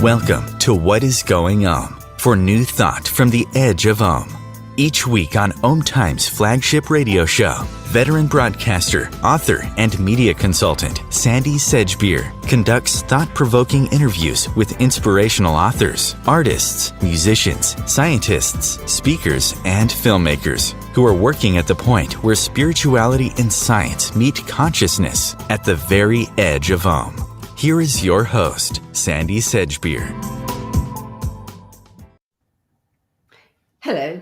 Welcome to What is Going On for new thought from the edge of Ohm. Each week on Ohm Times flagship radio show, veteran broadcaster, author, and media consultant Sandie Sedgbeer conducts thought-provoking interviews with inspirational authors, artists, musicians, scientists, speakers, and filmmakers who are working at the point where spirituality and science meet consciousness at the very edge of Ohm. Here is your host, Sandie Sedgbeer. Hello.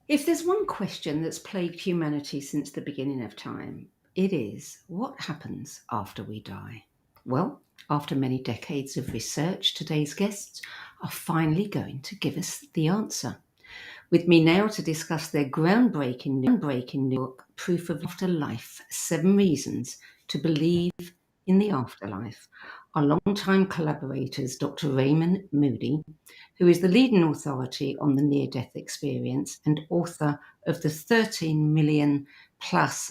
If there's one question that's plagued humanity since the beginning of time, it is, what happens after we die? Well, after many decades of research, today's guests are finally going to give us the answer. With me now to discuss their groundbreaking book, Proof of Afterlife, 7 Reasons to Believe in the Afterlife, are longtime collaborators Dr. Raymond Moody, who is the leading authority on the near-death experience and author of the 13 million plus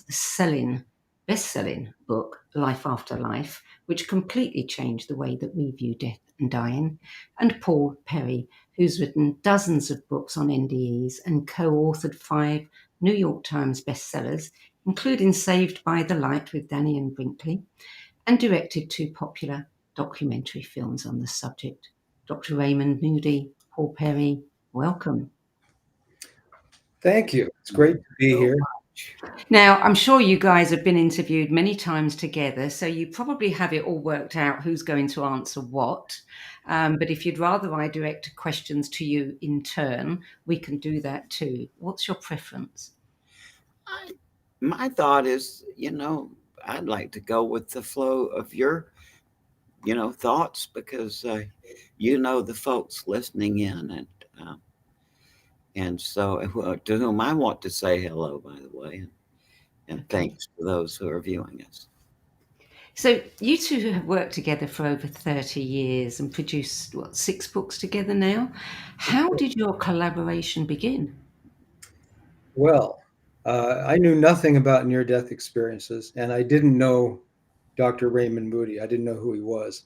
best-selling book, Life After Life, which completely changed the way that we view death and dying, and Paul Perry, who's written dozens of books on NDEs and co-authored 5 New York Times bestsellers, including Saved by the Light with Danny and Brinkley, and directed 2 popular documentary films on the subject. Dr. Raymond Moody, Paul Perry, welcome. Thank you. It's great to be here. Now, I'm sure you guys have been interviewed many times together, so you probably have it all worked out who's going to answer what. But if you'd rather I direct questions to you in turn, we can do that too. What's your preference? My thought is, I'd like to go with the flow of your, thoughts, because, the folks listening in, and so to whom I want to say hello, by the way, and thanks to those who are viewing us. So you two have worked together for over 30 years and produced, 6 books together now. How did your collaboration begin? Well, I knew nothing about near-death experiences, and I didn't know Dr. Raymond Moody. I didn't know who he was.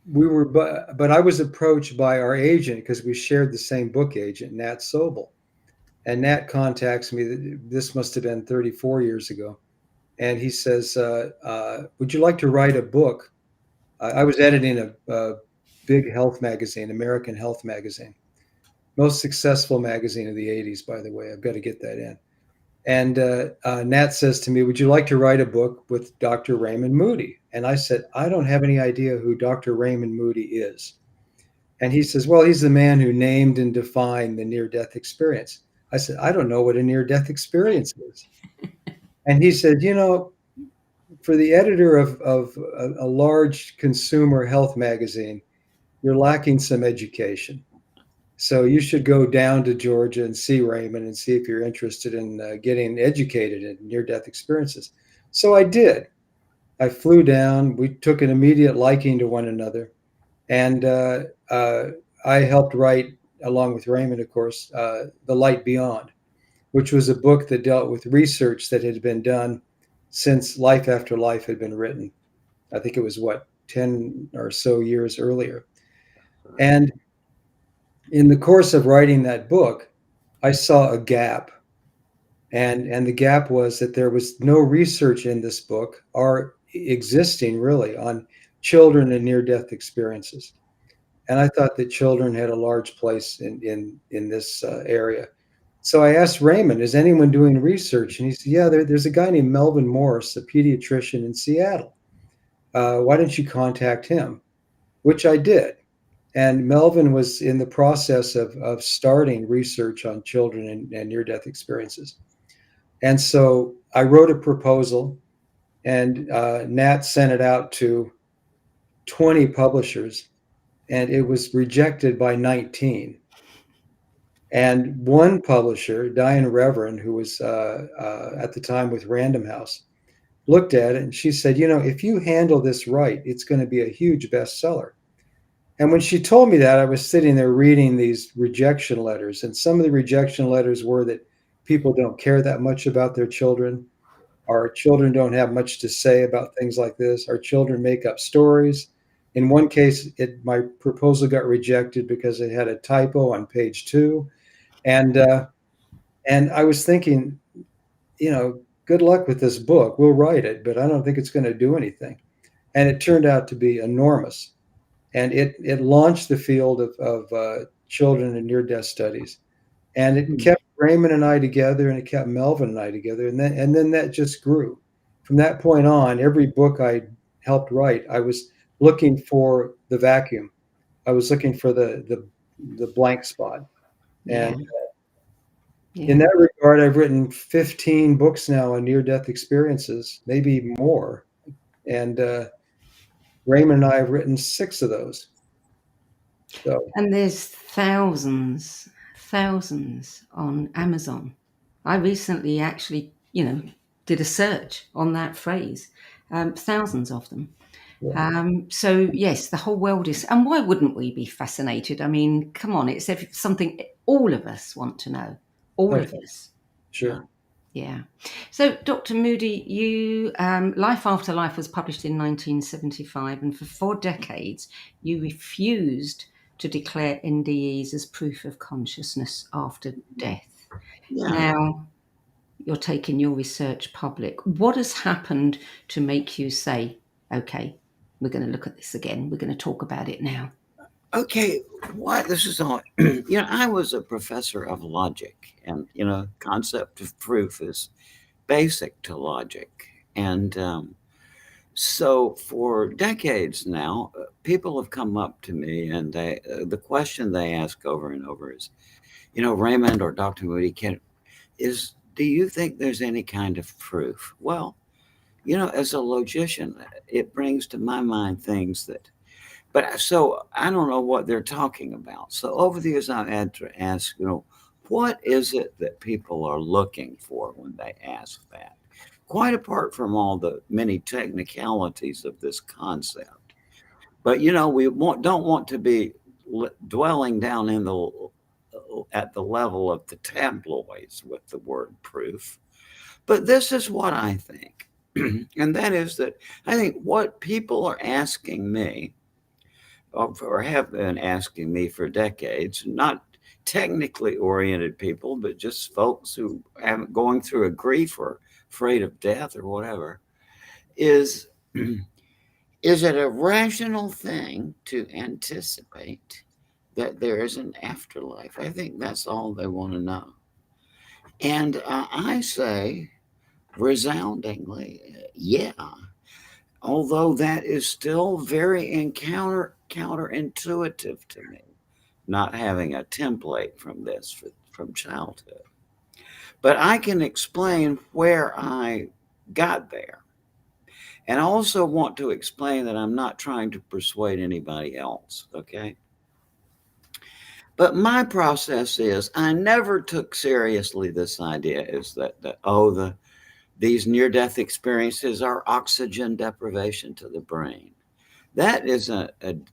But I was approached by our agent because we shared the same book agent, Nat Sobel. And Nat contacts me, this must have been 34 years ago. And he says, would you like to write a book? I was editing a big health magazine, American Health Magazine. Most successful magazine of the 80s, by the way. I've got to get that in. And Nat says to me, would you like to write a book with Dr. Raymond Moody? And I said, I don't have any idea who Dr. Raymond Moody is. And he says, well, he's the man who named and defined the near-death experience. I said, I don't know what a near-death experience is. And he said, for the editor of a large consumer health magazine, you're lacking some education. So you should go down to Georgia and see Raymond and see if you're interested in getting educated in near-death experiences. So I did. I flew down. We took an immediate liking to one another. And I helped write, along with Raymond, of course, The Light Beyond, which was a book that dealt with research that had been done since Life After Life had been written. I think it was, 10 or so years earlier. And in the course of writing that book, I saw a gap. And the gap was that there was no research in this book, or existing really, on children and near-death experiences. And I thought that children had a large place in this area. So I asked Raymond, is anyone doing research? And he said, yeah, there's a guy named Melvin Morris, a pediatrician in Seattle. Why don't you contact him? Which I did. And Melvin was in the process of starting research on children and near-death experiences. And so I wrote a proposal, and Nat sent it out to 20 publishers, and it was rejected by 19. And one publisher, Diane Reverend, who was at the time with Random House, looked at it and she said, if you handle this right, it's going to be a huge bestseller. And when she told me that, I was sitting there reading these rejection letters. And some of the rejection letters were that people don't care that much about their children. Our children don't have much to say about things like this. Our children make up stories. In one case, my proposal got rejected because it had a typo on page 2, and I was thinking, good luck with this book. We'll write it, but I don't think it's going to do anything. And it turned out to be enormous, and it launched the field of children and near-death studies, and it kept Raymond and I together, and it kept Melvin and I together, and then that just grew. From that point on, every book I helped write, I was looking for the vacuum. I was looking for the blank spot. Yeah. And Yeah. in that regard, I've written 15 books now on near-death experiences, maybe more. And Raymond and I have written 6 of those. So And there's thousands on Amazon. I recently actually, did a search on that phrase. Thousands of them. yeah, So yes, the whole world is, and why wouldn't we be fascinated? I mean, come on, it's something all of us want to know. All of okay, us. sure. Yeah. So, Dr. Moody, you Life After Life was published in 1975, and for 4 decades, you refused to declare NDEs as proof of consciousness after death. Yeah. Now, you're taking your research public. What has happened to make you say, okay, we're going to look at this again, we're going to talk about it now? Okay, what this is all I was a professor of logic, and concept of proof is basic to logic. And so for decades now, people have come up to me, and the question they ask over and over is, Raymond or Dr. Moody, do you think there's any kind of proof? Well, as a logician, it brings to my mind things but so I don't know what they're talking about. So over the years, I've had to ask, what is it that people are looking for when they ask that? Quite apart from all the many technicalities of this concept. But, we don't want to be dwelling down at the level of the tabloids with the word proof. But this is what I think. And that is that I think what people are asking me, or have been asking me for decades, not technically oriented people, but just folks who haven't going through a grief or afraid of death or whatever, is it a rational thing to anticipate that there is an afterlife? I think that's all they want to know. And I say resoundingly, yeah. Although that is still very counterintuitive to me, not having a template from this from childhood. But I can explain where I got there. And I also want to explain that I'm not trying to persuade anybody else, okay? But my process is I never took seriously this idea is that these near-death experiences are oxygen deprivation to the brain. That is a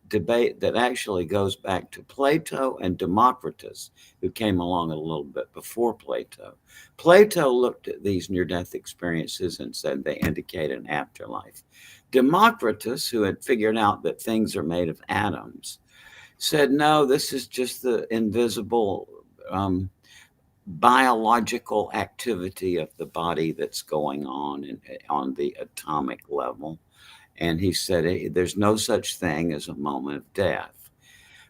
debate that actually goes back to Plato and Democritus, who came along a little bit before Plato. Plato looked at these near-death experiences and said they indicate an afterlife. Democritus, who had figured out that things are made of atoms, said, no, this is just the invisible biological activity of the body that's going on the atomic level. And he said, hey, there's no such thing as a moment of death.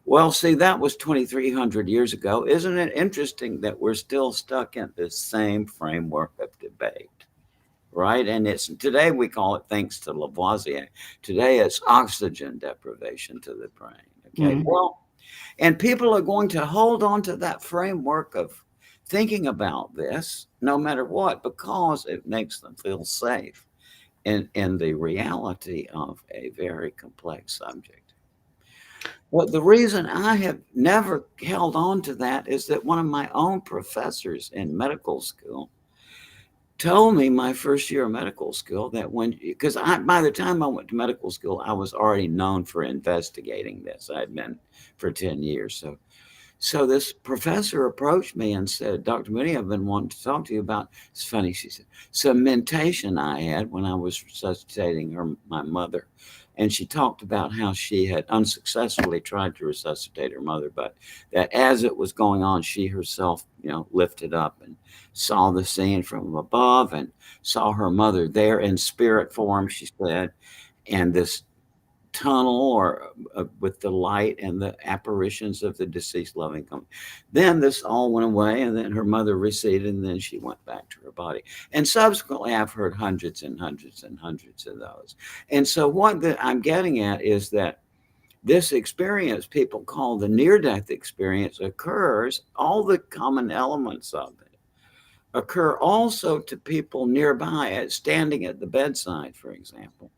Well, see, that was 2,300 years ago. Isn't it interesting that we're still stuck in this same framework of debate, right? And today we call it, thanks to Lavoisier, today it's oxygen deprivation to the brain. Okay, well, and people are going to hold on to that framework of thinking about this no matter what, because it makes them feel safe in the reality of a very complex subject. Well, the reason I have never held on to that is that one of my own professors in medical school told me my first year of medical school that because by the time I went to medical school, I was already known for investigating this. I'd been for 10 years. So this professor approached me and said, Dr. Moody, I've been wanting to talk to you about, it's funny, she said, some mentation I had when I was resuscitating my mother. And she talked about how she had unsuccessfully tried to resuscitate her mother, but that as it was going on, she herself, lifted up and saw the scene from above and saw her mother there in spirit form, she said, and this tunnel or with the light and the apparitions of the deceased loving company. Then this all went away, and then her mother receded, and then she went back to her body. And subsequently, I've heard hundreds and hundreds and hundreds of those. And so what I'm getting at is that this experience people call the near-death experience occurs, all the common elements of it occur also to people nearby, standing at the bedside, for example,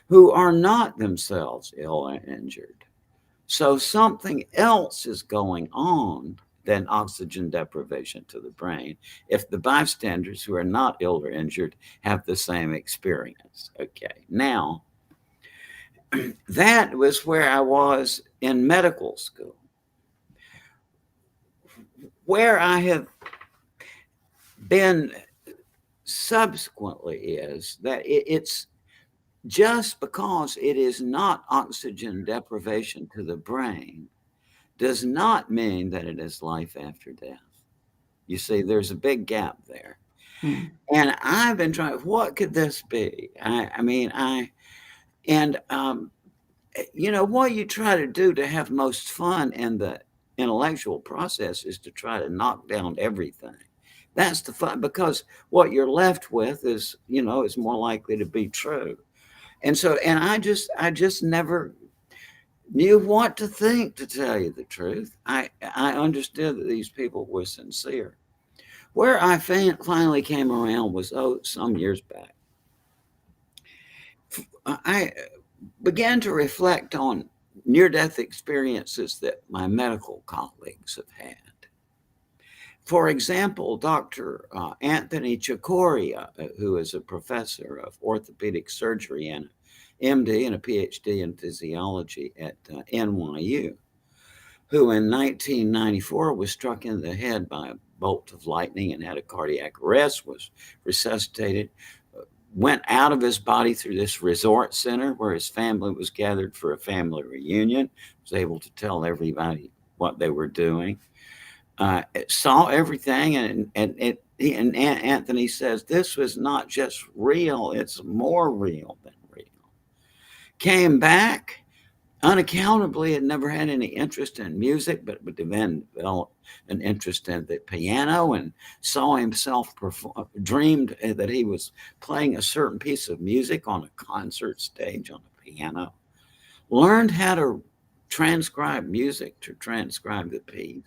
who are not themselves ill and injured. So something else is going on than oxygen deprivation to the brain if the bystanders who are not ill or injured have the same experience. Okay, now that was where I was in medical school. Where I have been subsequently is that it's just because it is not oxygen deprivation to the brain does not mean that it is life after death. You see, there's a big gap there. And I've been trying, what could this be? What you try to do to have most fun in the intellectual process is to try to knock down everything. That's the fun, because what you're left with is more likely to be true. And so, I just never knew what to think, to tell you the truth. I understood that these people were sincere. Where I finally came around was, some years back. I began to reflect on near-death experiences that my medical colleagues have had. For example, Dr. Anthony Cicoria, who is a professor of orthopedic surgery and MD and a PhD in physiology at NYU, who in 1994 was struck in the head by a bolt of lightning and had a cardiac arrest, was resuscitated, went out of his body through this resort center where his family was gathered for a family reunion, was able to tell everybody what they were doing. Saw everything, and Anthony says this was not just real, it's more real than real. Came back, unaccountably had never had any interest in music, but then developed an interest in the piano and saw himself dreamed that he was playing a certain piece of music on a concert stage on a piano. Learned how to transcribe music to transcribe the piece.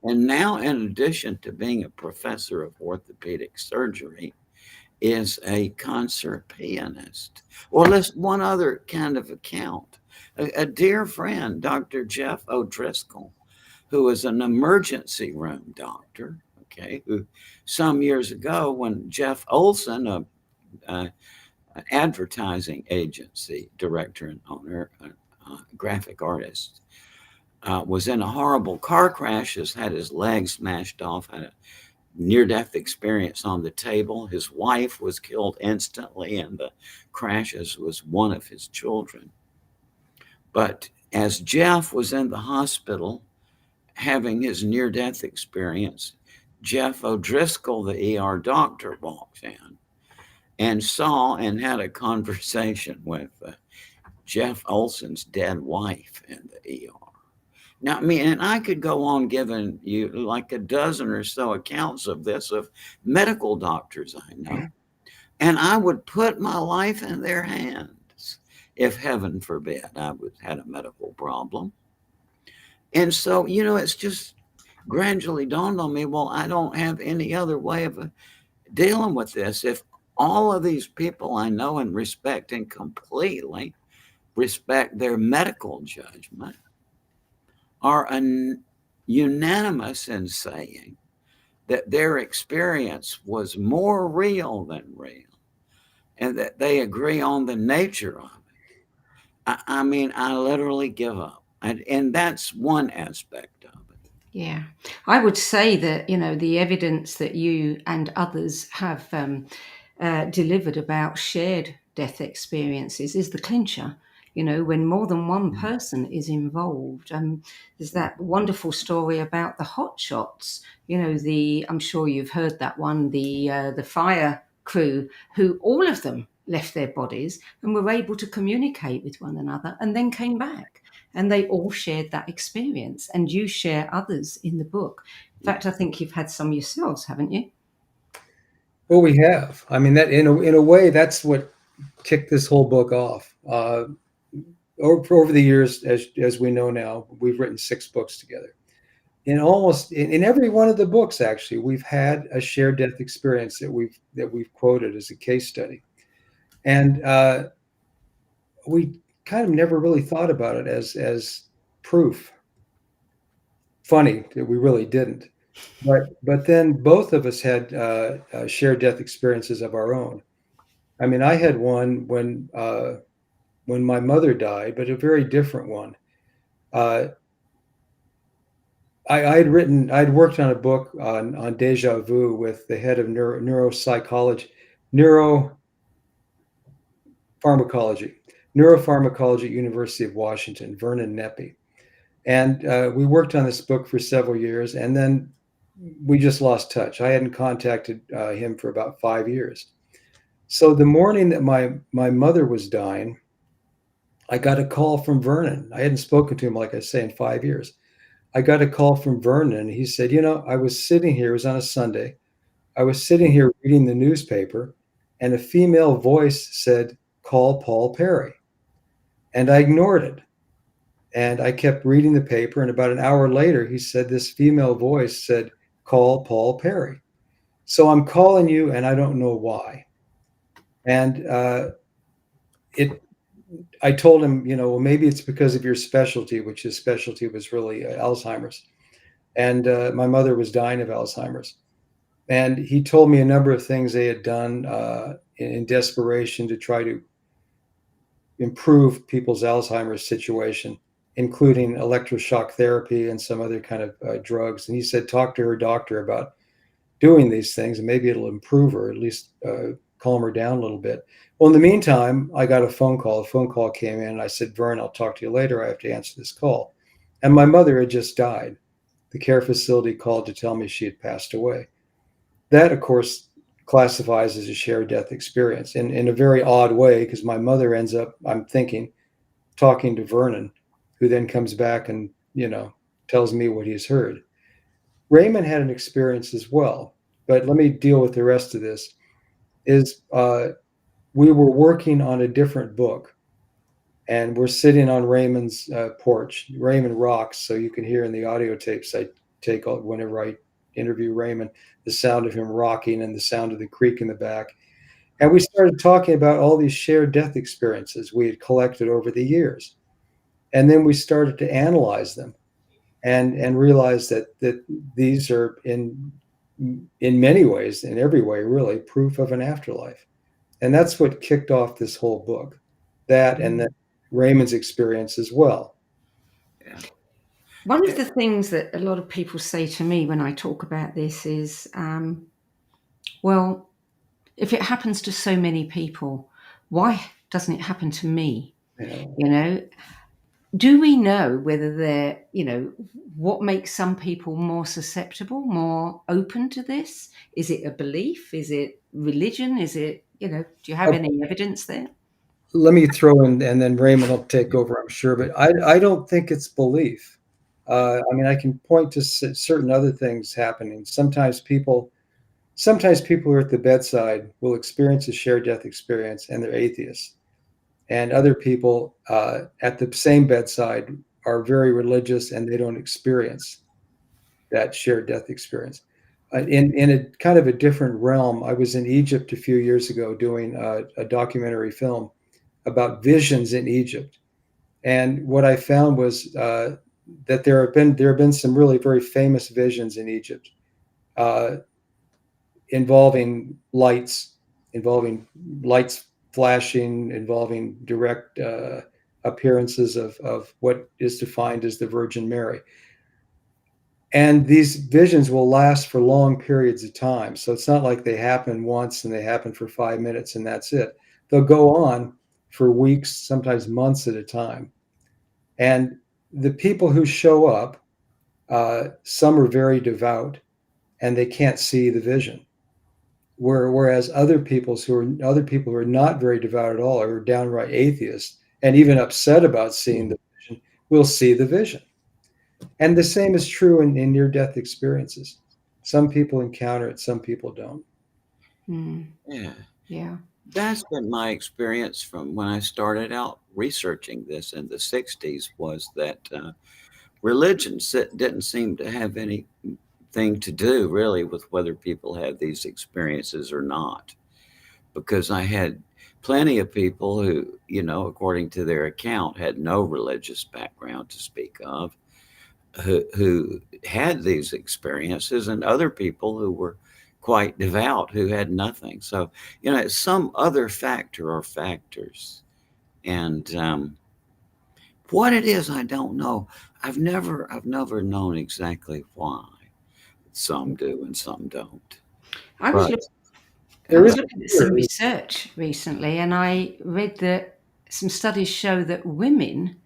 And now, in addition to being a professor of orthopedic surgery, is a concert pianist. Or let's one other kind of account. A dear friend, Dr. Jeff O'Driscoll, who is an emergency room doctor, who some years ago, when Jeff Olson, an advertising agency director and owner, graphic artist, was in a horrible car crash, has had his leg smashed off, had a near-death experience on the table. His wife was killed instantly in the crash, as was one of his children. But as Jeff was in the hospital having his near-death experience, Jeff O'Driscoll, the ER doctor, walked in and saw and had a conversation with Jeff Olson's dead wife in the ER. Now, and I could go on giving you like a dozen or so accounts of this, of medical doctors I know, and I would put my life in their hands if, heaven forbid, I had a medical problem. And so, it's just gradually dawned on me, well, I don't have any other way of dealing with this. If all of these people I know and respect and completely respect their medical judgment are unanimous in saying that their experience was more real than real, and that they agree on the nature of it, I literally give up. And that's one aspect of it. Yeah. I would say that, the evidence that you and others have delivered about shared death experiences is the clincher. when more than one person is involved. There's that wonderful story about the hot shots, I'm sure you've heard that one, the fire crew, who all of them left their bodies and were able to communicate with one another and then came back. And they all shared that experience. And you share others in the book. In fact, I think you've had some yourselves, haven't you? Well, we have. I mean, that in a way, that's what kicked this whole book off. Over the years, as we know now, we've written 6 books together. In every one of the books, actually, we've had a shared death experience that we've quoted as a case study, and we kind of never really thought about it as proof. Funny that we really didn't, but then both of us had shared death experiences of our own. I mean, I had one when my mother died, but a very different one. I'd worked on a book on deja vu with the head of neuropharmacology, at University of Washington, Vernon Neppy. And we worked on this book for several years, and then we just lost touch. I hadn't contacted him for about 5 years. So the morning that my mother was dying, I got a call from Vernon. I hadn't spoken to him, like I say, in 5 years. I got a call from Vernon, and he said, I was sitting here, it was on a Sunday. I was sitting here reading the newspaper, and a female voice said, "Call Paul Perry." And I ignored it. And I kept reading the paper, and about an hour later, he said, this female voice said, "Call Paul Perry." So I'm calling you, and I don't know why. And I told him, well, maybe it's because of your specialty, which his specialty was really Alzheimer's. And my mother was dying of Alzheimer's. And he told me a number of things they had done in desperation to try to improve people's Alzheimer's situation, including electroshock therapy and some other kind of drugs. And he said, talk to her doctor about doing these things, and maybe it'll improve her, at least calm her down a little bit. Well, in the meantime, I got a phone call. A phone call came in, and I said, Vern, I'll talk to you later. I have to answer this call. And my mother had just died. The care facility called to tell me she had passed away. That, of course, classifies as a shared death experience in a very odd way, because my mother ends up, I'm thinking, talking to Vernon, who then comes back and, tells me what he's heard. Raymond had an experience as well, but let me deal with the rest of this. We were working on a different book, and we're sitting on Raymond's porch. Raymond rocks, so you can hear in the audio tapes I take whenever I interview Raymond, the sound of him rocking and the sound of the creek in the back. And we started talking about all these shared death experiences we had collected over the years. And then we started to analyze them and realize that these are in many ways, in every way, really, proof of an afterlife. And that's what kicked off this whole book, that and then Raymond's experience as well. Yeah. One of the things that a lot of people say to me when I talk about this is, well, if it happens to so many people, why doesn't it happen to me? Do we know whether they're, what makes some people more susceptible, more open to this? Is it a belief? Is it religion? Is it, do you have any evidence there? Let me throw in, and then Raymond will take over, I'm sure, but I don't think it's belief. I mean, I can point to certain other things happening. Sometimes people who are at the bedside will experience a shared death experience, and they're atheists. And other people at the same bedside are very religious, and they don't experience that shared death experience. In a kind of a different realm, I was in Egypt a few years ago doing a documentary film about visions in Egypt. And what I found was that there have been some really very famous visions in Egypt involving lights flashing, involving direct appearances of what is defined as the Virgin Mary. And these visions will last for long periods of time. So it's not like they happen once and they happen for 5 minutes and that's it. They'll go on for weeks, sometimes months at a time. And the people who show up, some are very devout and they can't see the vision. Whereas other people who are not very devout at all, or downright atheists and even upset about seeing the vision, will see the vision. And the same is true in near-death experiences. Some people encounter it, some people don't. Yeah. Yeah. That's been my experience from when I started out researching this in the 60s, was that religion didn't seem to have anything to do really with whether people had these experiences or not. Because I had plenty of people who, according to their account, had no religious background to speak of, who had these experiences, and other people who were quite devout who had nothing. So, it's some other factor or factors. And what it is, I don't know. I've never known exactly why some do and some don't. I was But looking, I There was is looking at some research recently, and I read that some studies show that women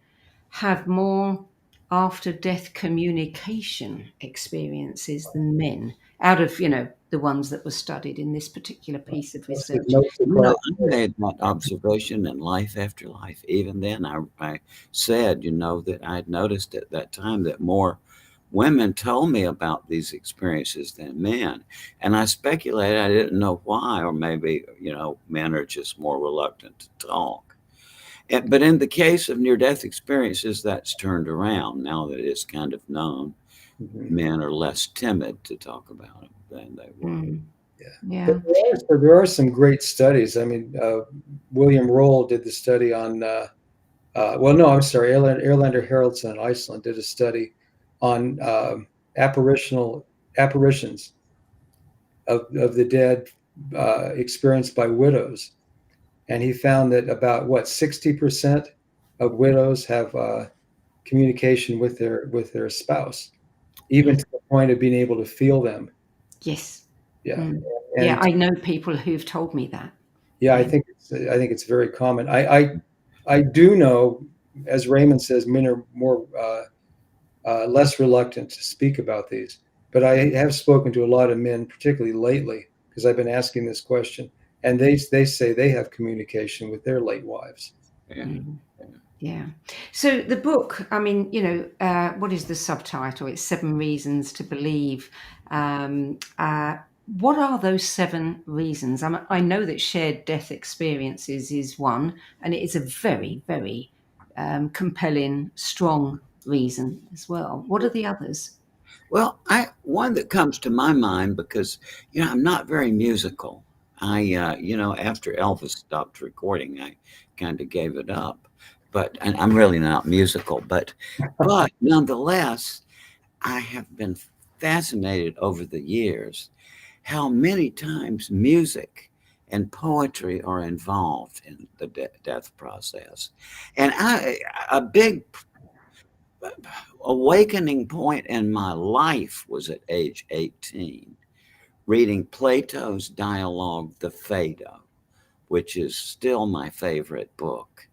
have more after-death communication experiences than men, out of the ones that were studied in this particular piece of research. no surprise. I made that observation in Life After Life. Even then, I said, that I had noticed at that time that more women told me about these experiences than men. And I speculated, I didn't know why, or maybe, men are just more reluctant to talk. But in the case of near-death experiences, that's turned around now that it's kind of known. Men are less timid to talk about it than they were. Yeah. But there are some great studies. I mean, William Roll did the study on, well, no, I'm sorry, Erlander Haraldsson in Iceland did a study on apparitions of the dead experienced by widows. And he found that about 60% of widows have communication with their spouse, even to the point of being able to feel them. Yes. Yeah. Yeah, I know people who've told me that. Yeah, I think it's very common. I do know, as Raymond says, men are more less reluctant to speak about these. But I have spoken to a lot of men, particularly lately, because I've been asking this question, and they say they have communication with their late wives. Yeah. Yeah. So the book, I mean, what is the subtitle? It's 7 Reasons to Believe. What are those 7 reasons? I know that shared death experiences is one, and it is a very, very compelling, strong reason as well. What are the others? Well, one that comes to my mind, because I'm not very musical. After Elvis stopped recording, I kind of gave it up. And I'm really not musical, but nonetheless, I have been fascinated over the years how many times music and poetry are involved in the death process. And a big awakening point in my life was at age 18, reading Plato's dialogue, The Phaedo, which is still my favorite book.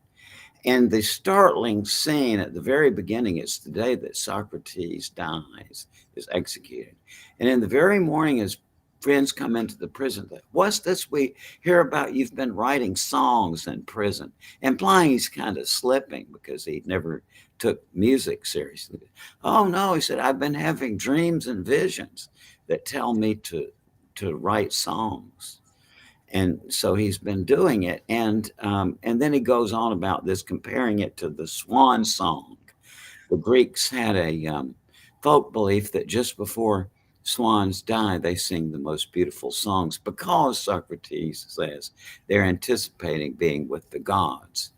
And the startling scene at the very beginning, it's the day that Socrates dies, is executed. And in the very morning, his friends come into the prison. What's this we hear about? You've been writing songs in prison, implying he's kind of slipping because he never took music seriously. Oh no, he said, I've been having dreams and visions that tell me to write songs. And so he's been doing it. And then he goes on about this, comparing it to the swan song. The Greeks had a folk belief that just before swans die, they sing the most beautiful songs because, Socrates says, they're anticipating being with the gods.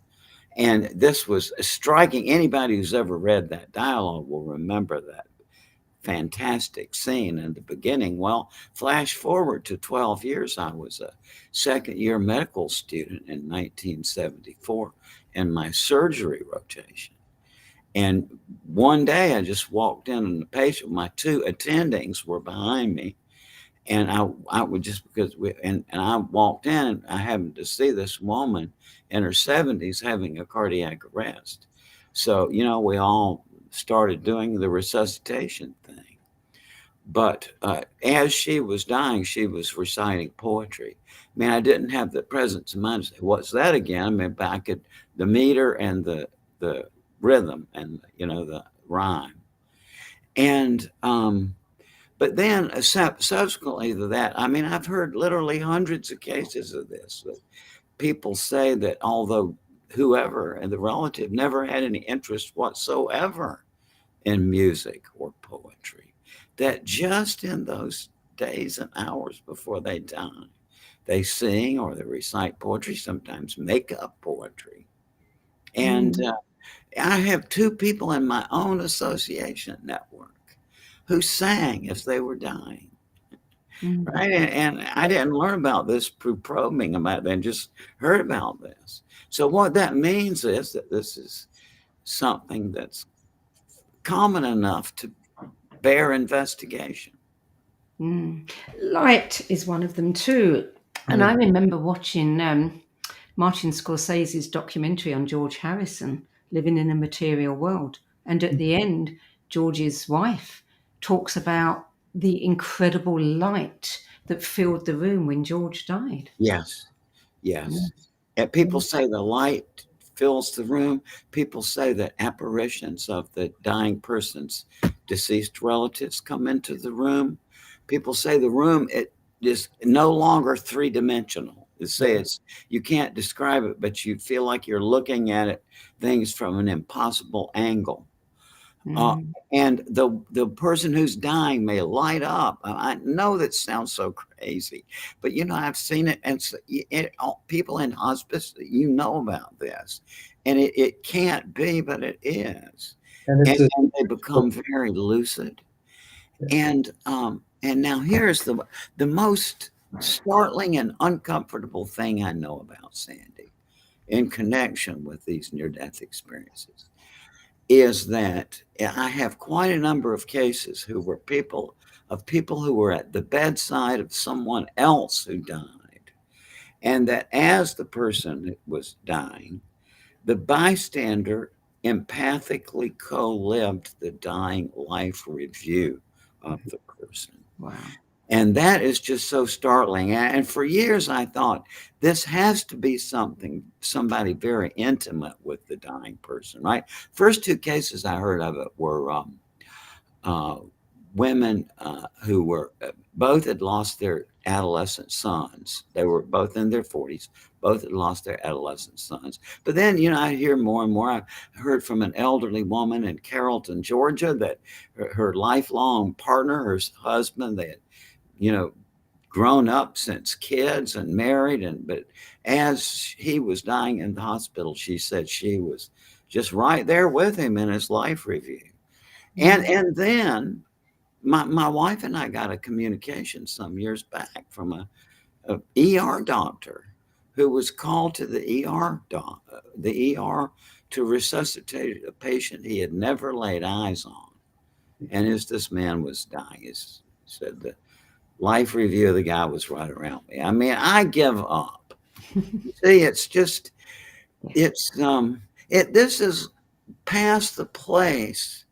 And this was striking. Anybody who's ever read that dialogue will remember that fantastic scene in the beginning. Well, flash forward to 12 years. I was a second-year medical student in 1974 in my surgery rotation. And one day I just walked in and my 2 attendings were behind me. And I would just because and I walked in and I happened to see this woman in her 70s having a cardiac arrest. So, we all started doing the resuscitation thing. But as she was dying, she was reciting poetry. I mean, I didn't have the presence of mind to say, what's that again? I mean, but I could, the meter and the rhythm and, the rhyme. And, but then subsequently to that, I mean, I've heard literally hundreds of cases of this. That people say that although whoever and the relative never had any interest whatsoever in music or poetry, that just in those days and hours before they die, they sing or they recite poetry, sometimes make up poetry. And I have two people in my own association network who sang as they were dying. Right. And I didn't learn about this through probing about that, just heard about this. So what that means is that this is something that's common enough to bear investigation. Light is one of them too. And I remember watching Martin Scorsese's documentary on George Harrison, Living in a Material World. And at the end, George's wife talks about the incredible light that filled the room when George died. Yes. And people say the light fills the room. People say that apparitions of the dying person's deceased relatives come into the room. People say the room, it is no longer three-dimensional. They say you can't describe it, but you feel like you're looking at it, things from an impossible angle. And the person who's dying may light up. I know that sounds so crazy, but I've seen it, and people in hospice, about this, and it can't be, but it is, and they become very lucid. And now here's the most startling and uncomfortable thing I know about Sandy, in connection with these near-death experiences, is that I have quite a number of cases who were people who were at the bedside of someone else who died, and that as the person was dying, the bystander empathically co-lived the dying life review of the person. Wow. And that is just so startling. And for years, I thought this has to be somebody very intimate with the dying person, right? First two cases I heard of it were women who were both had lost their adolescent sons. They were both in their 40s. Both had lost their adolescent sons. But then, I hear more and more. I heard from an elderly woman in Carrollton, Georgia, that her lifelong partner, her husband, they had grown up since kids and married. But as he was dying in the hospital, she said she was just right there with him in his life review. And then my wife and I got a communication some years back from a ER doctor who was called to the ER to resuscitate a patient he had never laid eyes on. And as this man was dying, he said the life review of the guy was right around me. I mean, I give up. See, it's just, this is past the place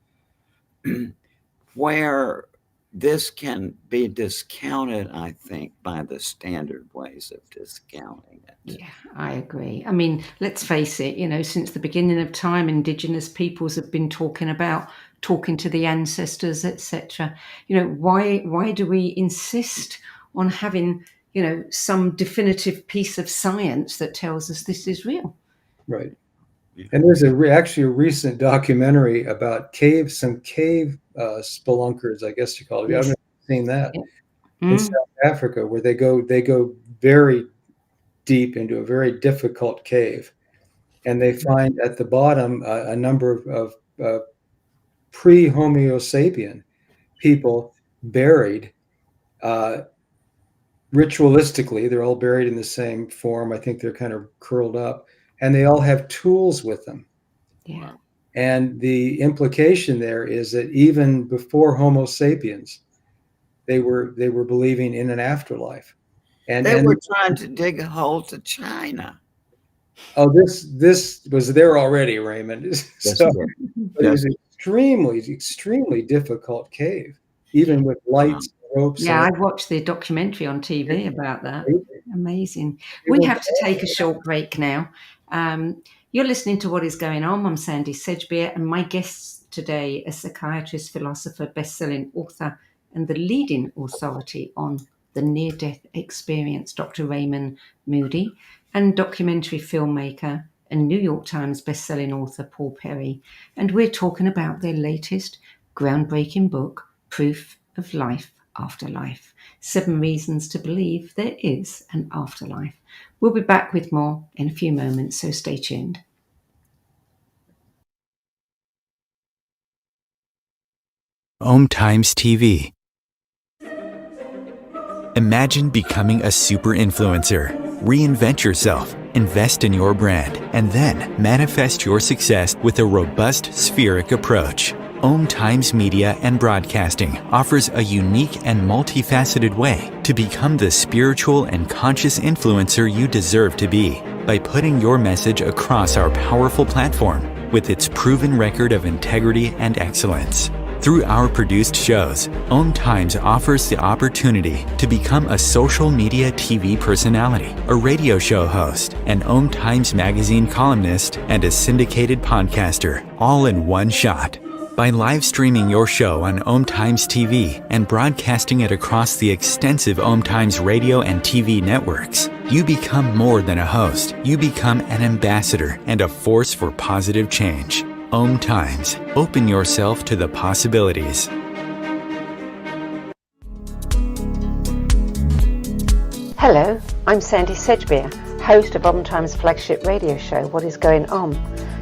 where this can be discounted, I think, by the standard ways of discounting it. Yeah, I agree. I mean, let's face it, since the beginning of time, Indigenous peoples have been talking about talking to the ancestors, etc. Why do we insist on having, some definitive piece of science that tells us this is real? Right. And there's actually a recent documentary about some cave spelunkers, I guess you call it. Yes. I've never seen that in South Africa, where they go very deep into a very difficult cave, and they find at the bottom a number of pre-Homo sapien people buried ritualistically. They're all buried in the same form. I think they're kind of curled up, and they all have tools with them. Yeah. And the implication there is that even before Homo sapiens, they were believing in an afterlife. And They were trying to dig a hole to China. oh, this was there already, Raymond. So but it was an extremely difficult cave, even with lights, ropes. Yeah, I watched the documentary on TV about that. Amazing. It We was have to take a short break now. You're listening to What is Going On. I'm Sandie Sedgbeer, and my guests today are psychiatrist, philosopher, best-selling author, and the leading authority on the near-death experience, Dr. Raymond Moody, and documentary filmmaker and New York Times best-selling author Paul Perry. And we're talking about their latest groundbreaking book, Proof of Life After Life: 7 Reasons to Believe There Is an Afterlife. We'll be back with more in a few moments, so stay tuned. Om Times TV. Imagine becoming a super influencer. Reinvent yourself, invest in your brand, and then manifest your success with a robust spheric approach. Om Times Media and Broadcasting offers a unique and multifaceted way to become the spiritual and conscious influencer you deserve to be by putting your message across our powerful platform with its proven record of integrity and excellence. Through our produced shows, Om Times offers the opportunity to become a social media TV personality, a radio show host, an Om Times magazine columnist, and a syndicated podcaster, all in one shot. By live streaming your show on Om Times TV and broadcasting it across the extensive Om Times radio and TV networks, you become more than a host. You become an ambassador and a force for positive change. Om Times. Open yourself to the possibilities. Hello, I'm Sandie Sedgbeer, host of Om Times' flagship radio show, What is Going On?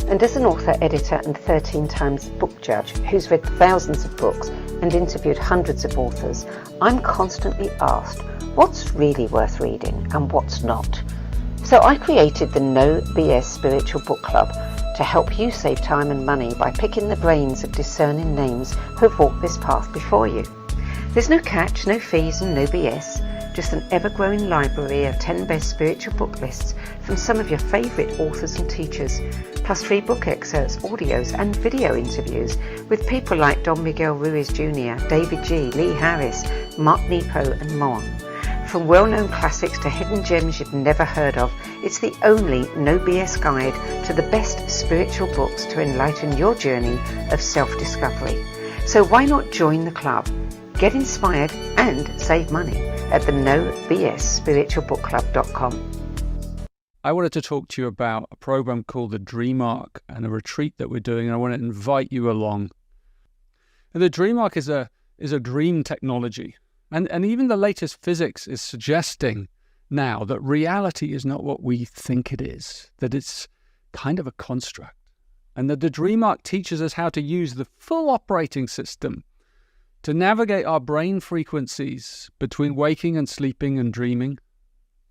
And as an author, editor, and 13 times book judge who's read thousands of books and interviewed hundreds of authors, I'm constantly asked what's really worth reading and what's not. So I created the No BS Spiritual Book Club to help you save time and money by picking the brains of discerning names who've walked this path before you. There's no catch, no fees, and no BS, just an ever-growing library of 10 best spiritual book lists from some of your favourite authors and teachers, plus free book excerpts, audios, and video interviews with people like Don Miguel Ruiz Jr., David G., Lee Harris, Mark Nepo, and more. From well-known classics to hidden gems you've never heard of, it's the only no BS guide to the best spiritual books to enlighten your journey of self-discovery. So why not join the club? Get inspired and save money at the nobsspiritualbookclub.com. I wanted to talk to you about a program called the Dream Arc and a retreat that we're doing, and I want to invite you along. And the Dream Arc is a dream technology. And even the latest physics is suggesting now that reality is not what we think it is, that it's kind of a construct. And that the Dream Arc teaches us how to use the full operating system to navigate our brain frequencies between waking and sleeping and dreaming,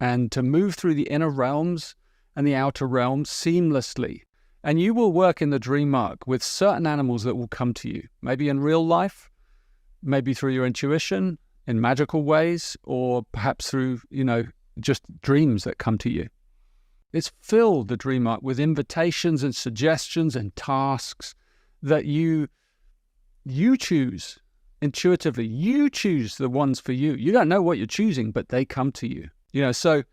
and to move through the inner realms and the outer realms seamlessly. And you will work in the Dream Arc with certain animals that will come to you, maybe in real life, maybe through your intuition, in magical ways, or perhaps through, just dreams that come to you. It's filled, the Dream Arc, with invitations and suggestions and tasks that you choose intuitively. You choose the ones for you. You don't know what you're choosing, but they come to you. So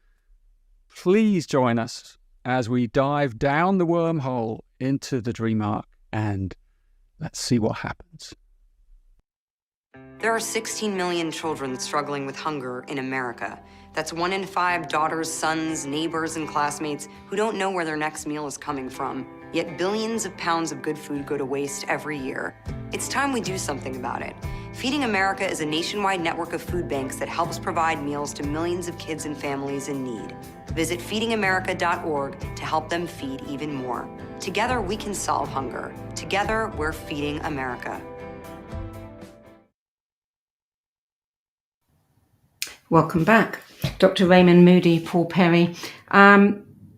please join us as we dive down the wormhole into the Dream Arc, and let's see what happens. There are 16 million children struggling with hunger in America. That's 1 in 5 daughters, sons, neighbors, and classmates who don't know where their next meal is coming from. Yet billions of pounds of good food go to waste every year. It's time we do something about it. Feeding America is a nationwide network of food banks that helps provide meals to millions of kids and families in need. Visit feedingamerica.org to help them feed even more. Together, we can solve hunger. Together, we're feeding America. Welcome back. Dr. Raymond Moody, Paul Perry.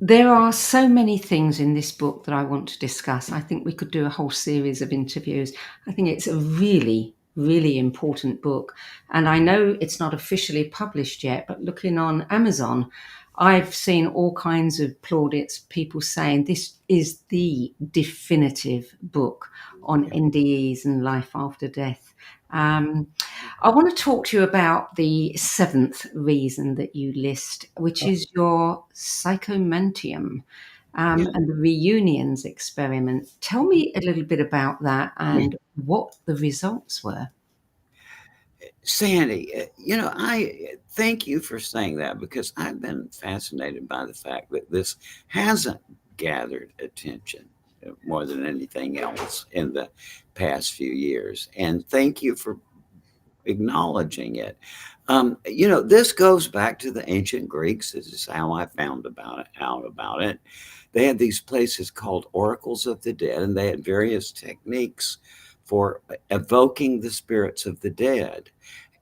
There are so many things in this book that I want to discuss. I think we could do a whole series of interviews. I think it's a really really important book. And I know it's not officially published yet, but looking on Amazon, I've seen all kinds of plaudits, people saying this is the definitive book on NDEs and life after death. I want to talk to you about the seventh reason that you list, which is your psychomantium and the reunions experiment. Tell me a little bit about that and what the results were. Sandie, I thank you for saying that, because I've been fascinated by the fact that this hasn't gathered attention more than anything else in the past few years. And thank you for acknowledging it. This goes back to the ancient Greeks. This is how I found out about it. They had these places called oracles of the dead, and they had various techniques for evoking the spirits of the dead.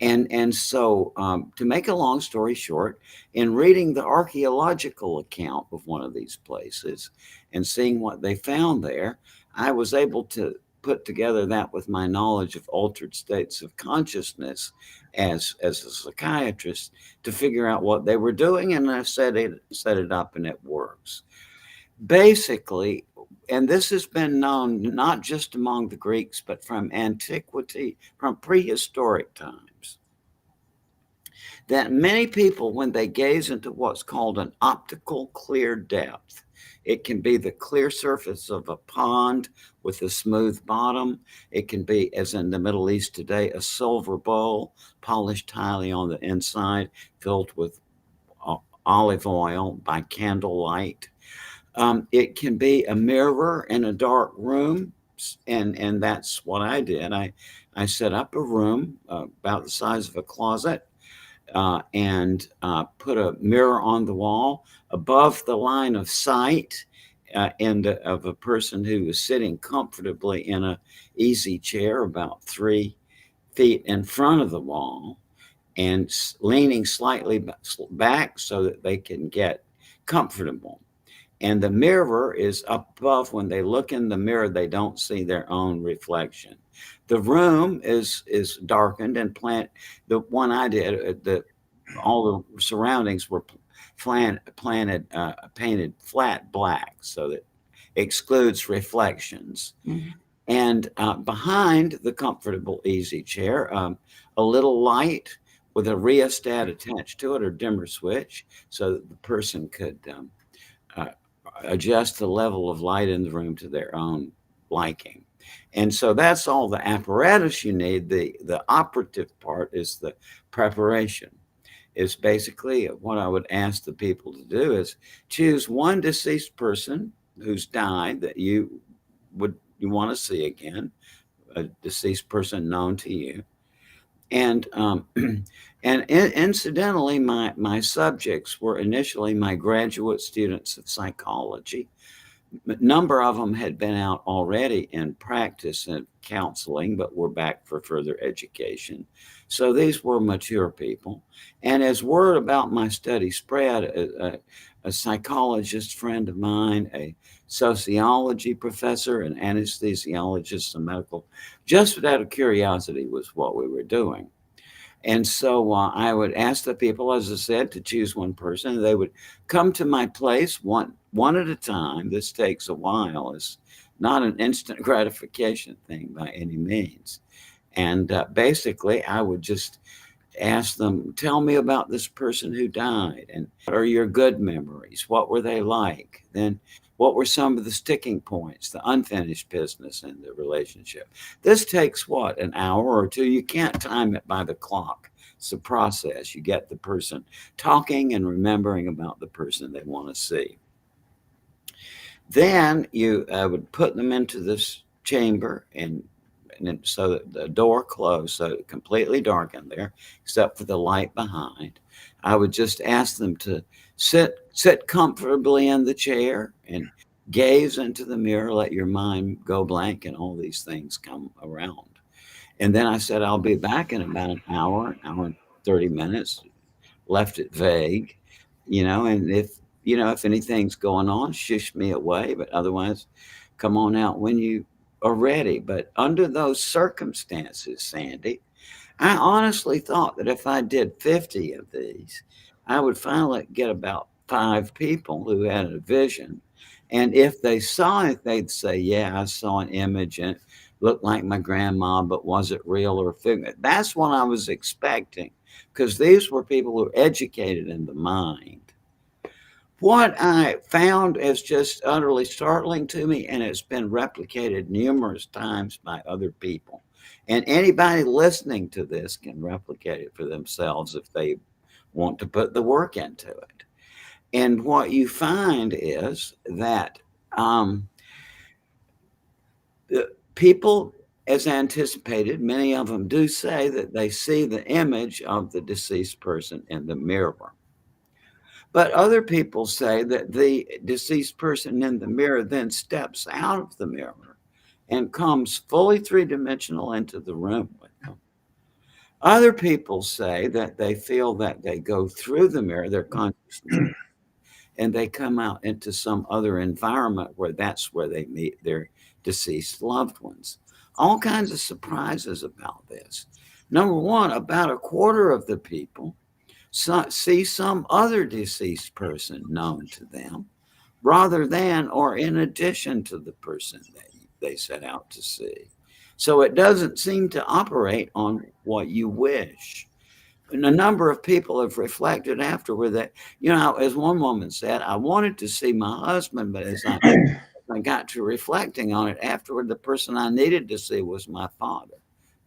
And so, to make a long story short, in reading the archaeological account of one of these places and seeing what they found there, I was able to put together that with my knowledge of altered states of consciousness as a psychiatrist to figure out what they were doing, and I set it up, and it works. Basically, and this has been known not just among the Greeks, but from antiquity, from prehistoric times, that many people, when they gaze into what's called an optical clear depth, it can be the clear surface of a pond with a smooth bottom. It can be, as in the Middle East today, a silver bowl polished highly on the inside, filled with olive oil by candlelight. It can be a mirror in a dark room, and that's what I did. I set up a room about the size of a closet, and put a mirror on the wall above the line of sight of a person who was sitting comfortably in a easy chair about 3 feet in front of the wall, and leaning slightly back so that they can get comfortable. And the mirror is up above. When they look in the mirror, they don't see their own reflection. The room is darkened, and the one I did, all the surroundings were painted flat black, so that excludes reflections. Mm-hmm. And behind the comfortable easy chair, a little light with a rheostat attached to it, or dimmer switch, so that the person could adjust the level of light in the room to their own liking. And so that's all the apparatus you need. The operative part is the preparation. Is basically what I would ask the people to do is choose one deceased person who's died that you want to see again, a deceased person known to you. And incidentally, my subjects were initially my graduate students of psychology. A number of them had been out already in practice and counseling, but were back for further education. So these were mature people. And as word about my study spread, a psychologist friend of mine, a sociology professor, an anesthesiologist, a medical, just out of curiosity was what we were doing. And so I would ask the people, as I said, to choose one person. They would come to my place one at a time. This takes a while. It's not an instant gratification thing by any means. And basically, I would just ask them, tell me about this person who died, and what are your good memories? What were they like? Then what were some of the sticking points, the unfinished business in the relationship? This takes what, an hour or two? You can't time it by the clock. It's a process. You get the person talking and remembering about the person they want to see. Then you would put them into this chamber, and so that the door closed, so completely dark in there, except for the light behind. I would just ask them to sit comfortably in the chair and gaze into the mirror, let your mind go blank, and all these things come around. And then I said, I'll be back in about an hour and 30 minutes, left it vague, and if anything's going on, shush me away, but otherwise come on out when you already, but under those circumstances, Sandy, I honestly thought that if I did 50 of these, I would finally get about 5 people who had a vision. And if they saw it, they'd say, yeah, I saw an image and it looked like my grandma, but was it real or figment? That's what I was expecting, because these were people who were educated in the mind. What I found is just utterly startling to me, and it's been replicated numerous times by other people. And anybody listening to this can replicate it for themselves if they want to put the work into it. And what you find is that the people, as anticipated, many of them do say that they see the image of the deceased person in the mirror. But other people say that the deceased person in the mirror then steps out of the mirror and comes fully three-dimensional into the room with them. Other people say that they feel that they go through the mirror, their consciousness, and they come out into some other environment where that's where they meet their deceased loved ones. All kinds of surprises about this. Number one, about a quarter of the people see some other deceased person known to them rather than or in addition to the person they set out to see. So it doesn't seem to operate on what you wish. And a number of people have reflected afterward that, as one woman said, I wanted to see my husband, but as I got to reflecting on it afterward, the person I needed to see was my father,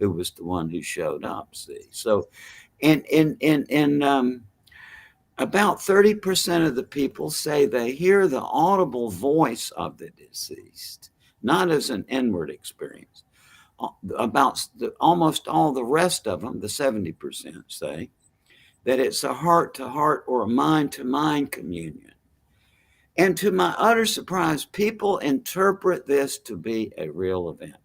who was the one who showed up. See, so about 30% of the people say they hear the audible voice of the deceased, not as an inward experience. Almost all the rest of them, the 70%, say that it's a heart-to-heart or a mind-to-mind communion. And to my utter surprise, people interpret this to be a real event.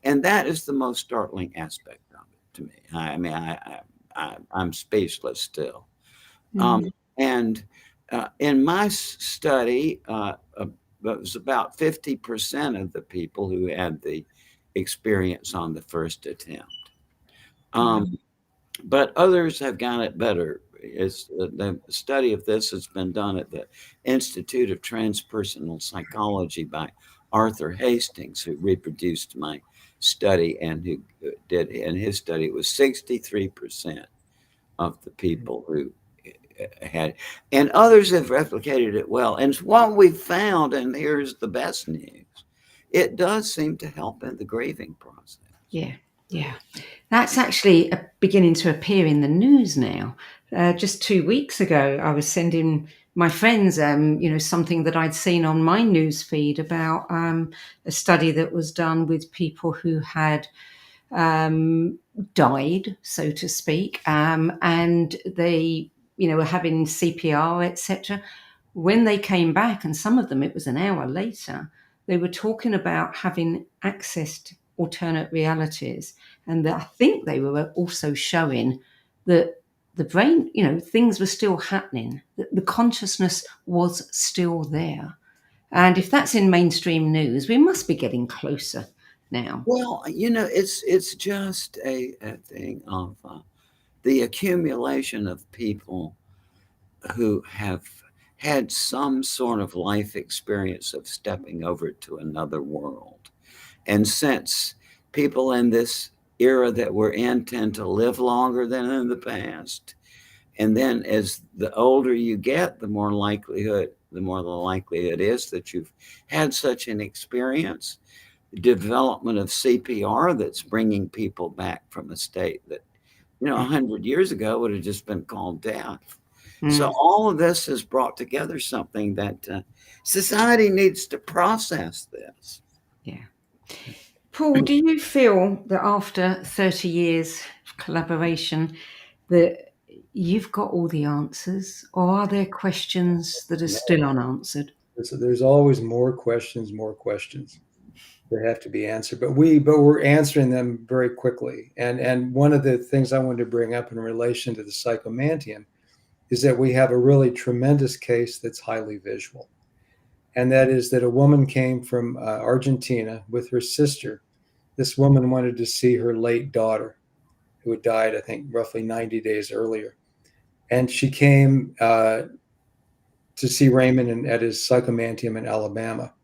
And that is the most startling aspect of it to me. I mean, I'm speechless still. And in my study, it was about 50% of the people who had the experience on the first attempt. But others have got it better. The study of this has been done at the Institute of Transpersonal Psychology by Arthur Hastings, who reproduced my study, and who did in his study, it was 63% of the people who had, and others have replicated it well. And what we found, and here's the best news, it does seem to help in the grieving process. Yeah. That's actually beginning to appear in the news now. Just 2 weeks ago, I was sending my friends, something that I'd seen on my news feed about a study that was done with people who had died, so to speak, and they, were having CPR, etc. When they came back, and some of them, it was an hour later, they were talking about having accessed alternate realities, and I think they were also showing that the brain, things were still happening, that the consciousness was still there. And if that's in mainstream news, we must be getting closer now. Well, it's just a thing of the accumulation of people who have had some sort of life experience of stepping over to another world. And since people in this era that we're in tend to live longer than in the past, and then as the older you get, the more the likelihood is that you've had such an experience. The development of CPR that's bringing people back from a state that, 100 years ago would have just been called death. So all of this has brought together something that society needs to process this. Yeah. Paul, do you feel that after 30 years of collaboration that you've got all the answers, or are there questions that are still unanswered? There's always more questions that have to be answered, but we're answering them very quickly. And one of the things I wanted to bring up in relation to the psychomantium is that we have a really tremendous case that's highly visual. and that is that a woman came from Argentina with her sister. This woman wanted to see her late daughter, who had died, I think, roughly 90 days earlier. And she came to see Raymond at his psychomantium in Alabama.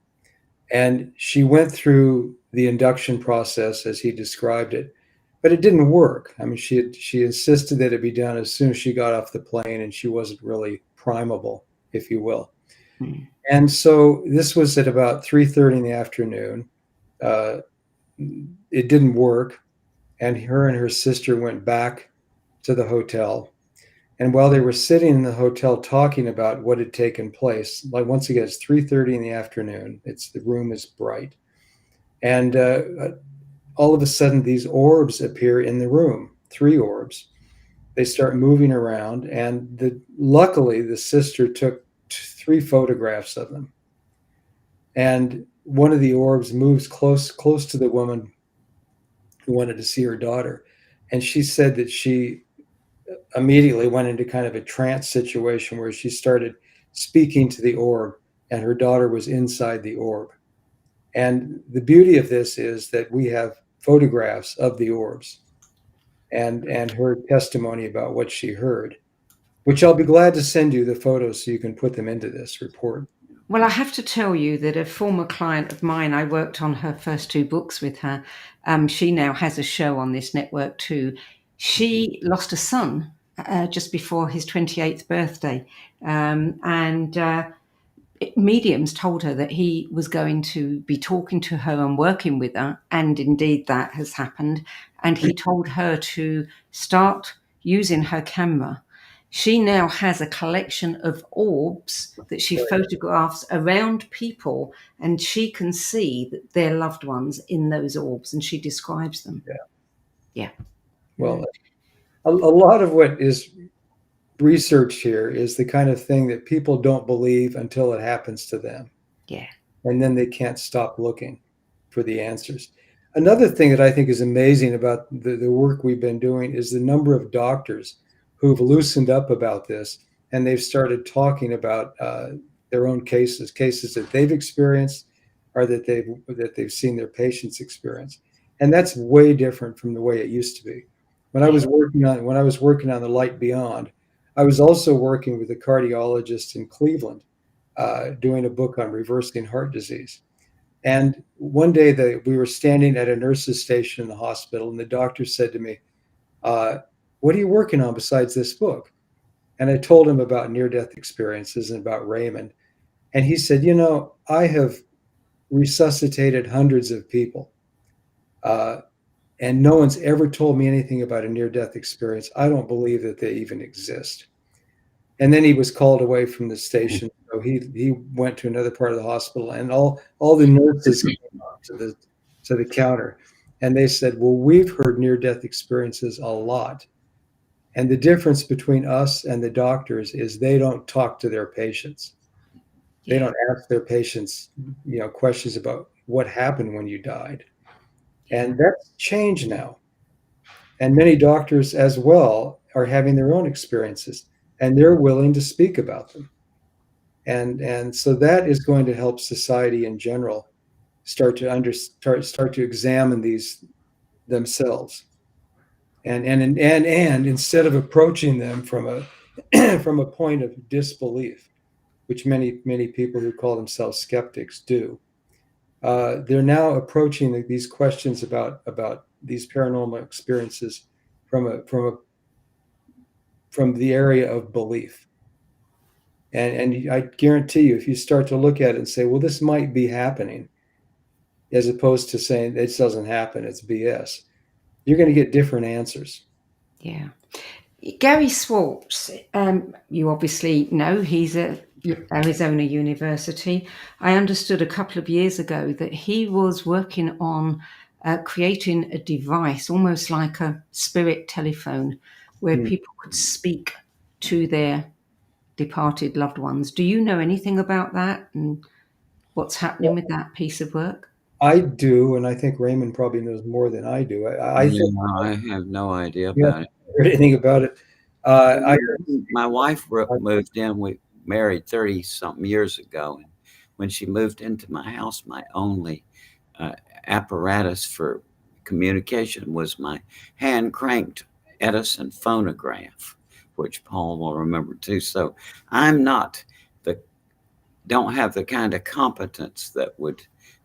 And she went through the induction process as he described it, but it didn't work. I mean, she insisted that it be done as soon as she got off the plane, and she wasn't really primable, if you will. Mm. And so this was at about 3:30 in the afternoon. It didn't work, and her sister went back to the hotel. And while they were sitting in the hotel talking about what had taken place, like once again, it's 3:30 in the afternoon. The room is bright, and all of a sudden, these orbs appear in the room. 3 orbs. They start moving around, and luckily, the sister took 3 photographs of them. And one of the orbs moves close to the woman who wanted to see her daughter, and she said that she immediately went into kind of a trance situation where she started speaking to the orb, and her daughter was inside the orb. And the beauty of this is that we have photographs of the orbs and her testimony about what she heard, which I'll be glad to send you the photos so you can put them into this report. Well, I have to tell you that a former client of mine, I worked on her first 2 books with her. She now has a show on this network too. She lost a son just before his 28th birthday. Mediums told her that he was going to be talking to her and working with her. And indeed that has happened. And he told her to start using her camera. She now has a collection of orbs that she photographs around people, and she can see that their loved ones in those orbs, and she describes them. Yeah. Well, a lot of what is researched here is the kind of thing that people don't believe until it happens to them. Yeah. And then they can't stop looking for the answers. Another thing that I think is amazing about the work we've been doing is the number of doctors who've loosened up about this, and they've started talking about their own cases that they've experienced or that they've seen their patients experience. And that's way different from the way it used to be. When I was working on The Light Beyond, I was also working with a cardiologist in Cleveland, doing a book on reversing heart disease. And one day we were standing at a nurse's station in the hospital, and the doctor said to me, "What are you working on besides this book?" And I told him about near-death experiences and about Raymond. And he said, "I have resuscitated hundreds of people, and no one's ever told me anything about a near-death experience. I don't believe that they even exist." And then he was called away from the station. So he went to another part of the hospital, and all the nurses came up to the counter, and they said, "Well, we've heard near-death experiences a lot. And the difference between us and the doctors is they don't talk to their patients. They don't ask their patients, questions about what happened when you died." And that's changed now. And many doctors as well are having their own experiences, and they're willing to speak about them. And so that is going to help society in general start to examine these themselves. And instead of approaching them from a point of disbelief, which many people who call themselves skeptics do, they're now approaching these questions about these paranormal experiences from the area of belief. And I guarantee you, if you start to look at it and say, "Well, this might be happening," as opposed to saying this doesn't happen, it's BS, you're going to get different answers. Yeah. Gary Swartz, you obviously know he's at Arizona University. I understood a couple of years ago that he was working on creating a device, almost like a spirit telephone, where people could speak to their departed loved ones. Do you know anything about that and what's happening with that piece of work? I do, and I think Raymond probably knows more than I do. I think I have no idea you about it. heard anything about it. My wife moved in. We married 30-something years ago. And when she moved into my house, my only apparatus for communication was my hand cranked Edison phonograph, which Paul will remember too. So I'm not don't have the kind of competence that would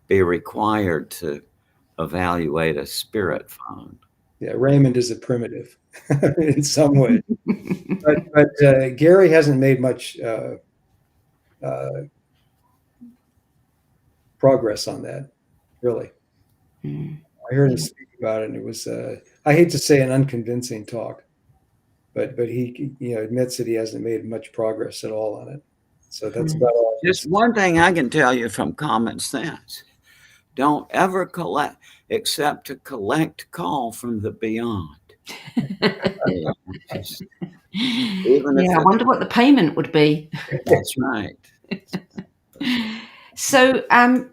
be required to evaluate a spirit phone. Yeah, Raymond is a primitive in some way, but Gary hasn't made much progress on that, really. I heard him speak about it, and it was I hate to say an unconvincing talk, but he admits that he hasn't made much progress at all on it. So that's about all. Just one thing I can tell you from common sense: don't ever except to call from the beyond. Yeah, I wonder what the payment would be. That's right. So, I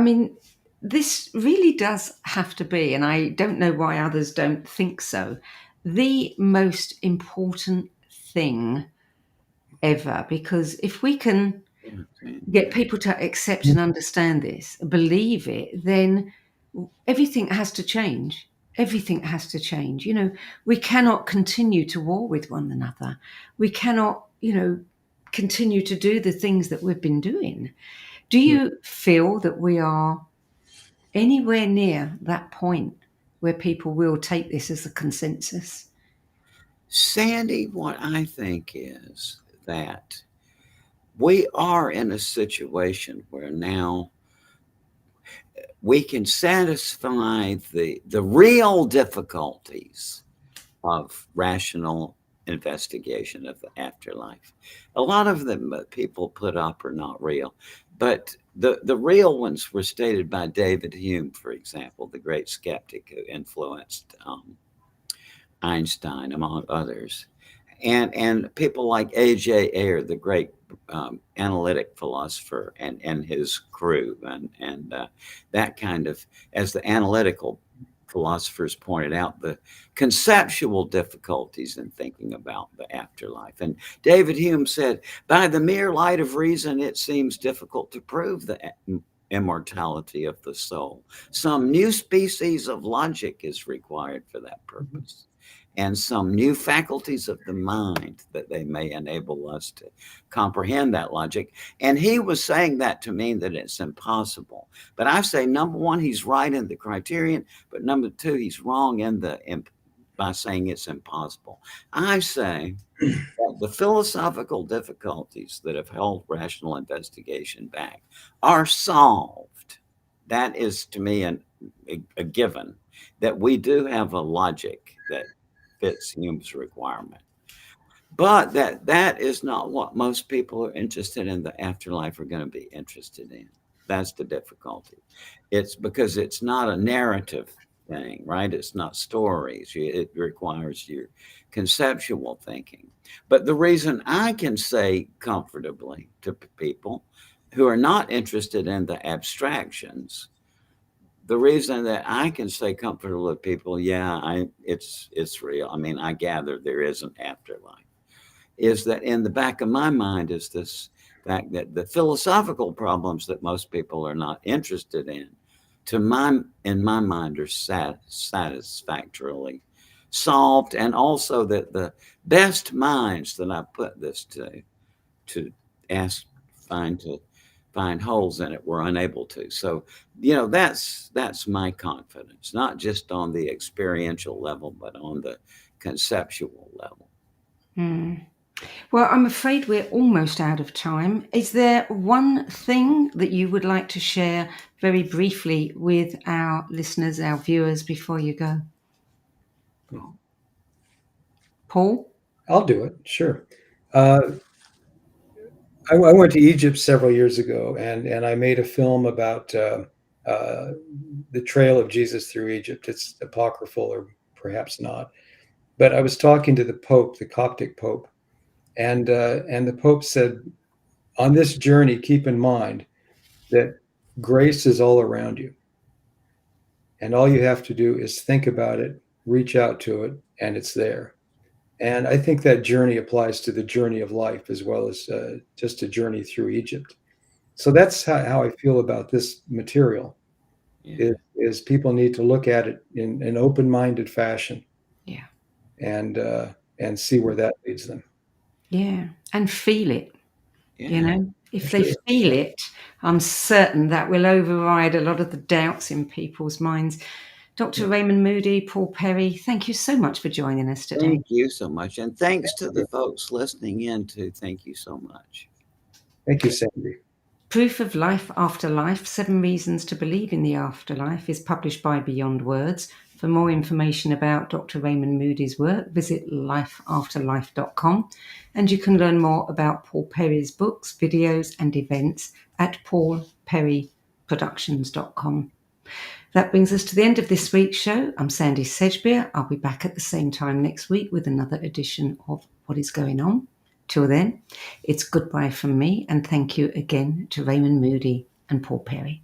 mean, this really does have to be, and I don't know why others don't think so, the most important thing ever. Because if we can get people to accept and understand this, believe it, then everything has to change. Everything has to change. We cannot continue to war with one another. We cannot, continue to do the things that we've been doing. Do you feel that we are anywhere near that point where people will take this as a consensus? Sandie, what I think is that we are in a situation where now we can satisfy the real difficulties of rational investigation of the afterlife. A lot of them people put up are not real, but the real ones were stated by David Hume, for example, the great skeptic who influenced Einstein, among others, and people like A.J. Ayer, the great analytic philosopher, and his crew, and that kind of, as the analytical philosophers pointed out, the conceptual difficulties in thinking about the afterlife. And David Hume said, by the mere light of reason, it seems difficult to prove the immortality of the soul. Some new species of logic is required for that purpose, and some new faculties of the mind that they may enable us to comprehend that logic. And he was saying that to mean that it's impossible. But I say, number one, he's right in the criterion, but number two, he's wrong by saying it's impossible. I say that the philosophical difficulties that have held rational investigation back are solved. That is, to me, a given, that we do have a logic that fits Hume's requirement. But that is not what most people who are interested in the afterlife are going to be interested in. That's the difficulty. It's because it's not a narrative thing, right? It's not stories. It requires your conceptual thinking. But the reason I can say comfortably to people who are not interested in the abstractions, the reason that I can say comfortably to people, yeah, it's real. I mean, I gather there is an afterlife, is that in the back of my mind is this fact that the philosophical problems that most people are not interested in, in my mind, are satisfactorily solved, and also that the best minds that I put this to find holes in it were unable to. So, that's my confidence, not just on the experiential level, but on the conceptual level. Well, I'm afraid we're almost out of time. Is there one thing that you would like to share very briefly with our listeners, our viewers, before you go? Paul? I'll do it. Sure. I went to Egypt several years ago, and I made a film about the trail of Jesus through Egypt. It's apocryphal, or perhaps not. But I was talking to the Pope, the Coptic Pope, and the Pope said, on this journey, keep in mind that grace is all around you. And all you have to do is think about it, reach out to it, and it's there. And I think that journey applies to the journey of life as well as just a journey through Egypt. So that's how I feel about this material. Yeah. Is people need to look at it in an open-minded fashion. Yeah. And see where that leads them. Yeah. And feel it. Yeah. You know, if Sure. they feel it, I'm certain that will override a lot of the doubts in people's minds. Dr. Raymond Moody, Paul Perry, thank you so much for joining us today. Thank you so much. And thanks to the folks listening in too. Thank you so much. Thank you, Sandy. Proof of Life After Life, 7 Reasons to Believe in the Afterlife is published by Beyond Words. For more information about Dr. Raymond Moody's work, visit lifeafterlife.com, and you can learn more about Paul Perry's books, videos and events at paulperryproductions.com. That brings us to the end of this week's show. I'm Sandie Sedgbeer. I'll be back at the same time next week with another edition of What Is Going On. Till then, it's goodbye from me, and thank you again to Raymond Moody and Paul Perry.